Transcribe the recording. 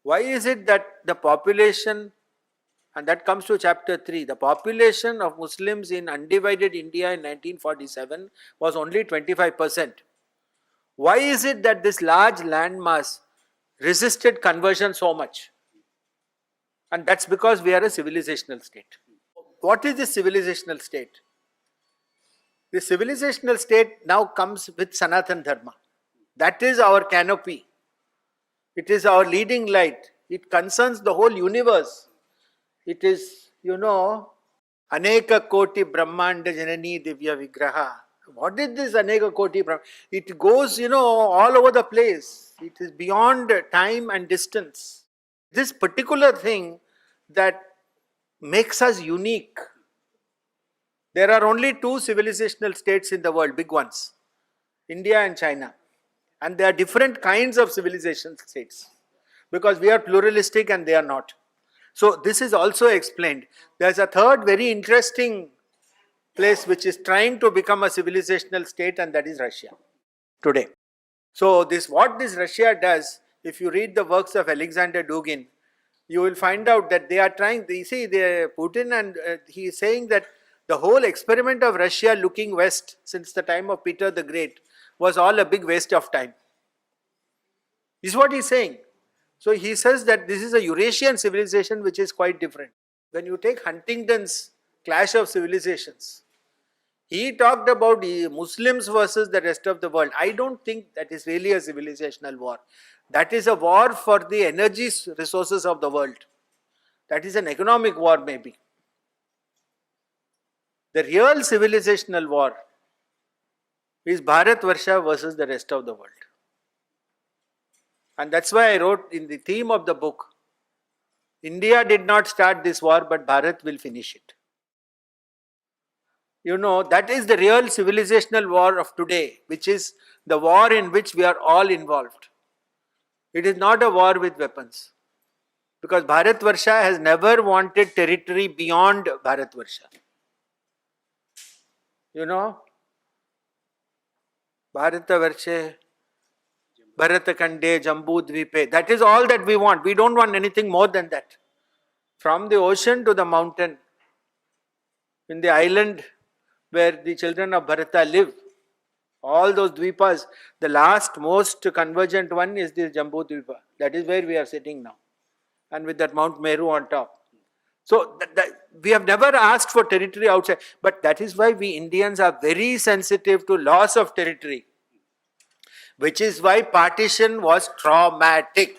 Why is it that the population, and that comes to chapter 3, the population of Muslims in undivided India in 1947 was only 25%. Why is it that this large landmass resisted conversion so much? And that's because we are a civilizational state. What is this civilizational state? The civilizational state now comes with Sanatan Dharma. That is our canopy. It is our leading light. It concerns the whole universe. It is, Aneka Koti Brahmanda Janani Divya Vigraha. What is this Aneka Koti Brahmanda? It goes, all over the place. It is beyond time and distance. This particular thing that makes us unique. There are only two civilizational states in the world, big ones, India and China. And there are different kinds of civilization states because we are pluralistic and they are not. So this is also explained. There's a third very interesting place which is trying to become a civilizational state, and that is Russia today. So what this Russia does, if you read the works of Alexander Dugin, you will find out that they are trying, Putin, and he is saying that the whole experiment of Russia looking west since the time of Peter the Great was all a big waste of time. This is what he is saying. So he says that this is a Eurasian civilization which is quite different. When you take Huntington's Clash of Civilizations, he talked about Muslims versus the rest of the world. I don't think that is really a civilizational war. That is a war for the energy resources of the world. That is an economic war maybe. The real civilizational war is Bharat Varsha versus the rest of the world. And that's why I wrote in the theme of the book, India did not start this war, but Bharat will finish it. That is the real civilizational war of today, which is the war in which we are all involved. It is not a war with weapons. Because Bharat Varsha has never wanted territory beyond Bharat Varsha. Bharata Varshe, Bharata Kande, Jambu Dvipe. That is all that we want. We don't want anything more than that. From the ocean to the mountain, in the island where the children of Bharata live, all those Dvipas, the last most convergent one is the Jambu Dvipa. That is where we are sitting now. And with that Mount Meru on top. So we have never asked for territory outside. But that is why we Indians are very sensitive to loss of territory. Which is why partition was traumatic.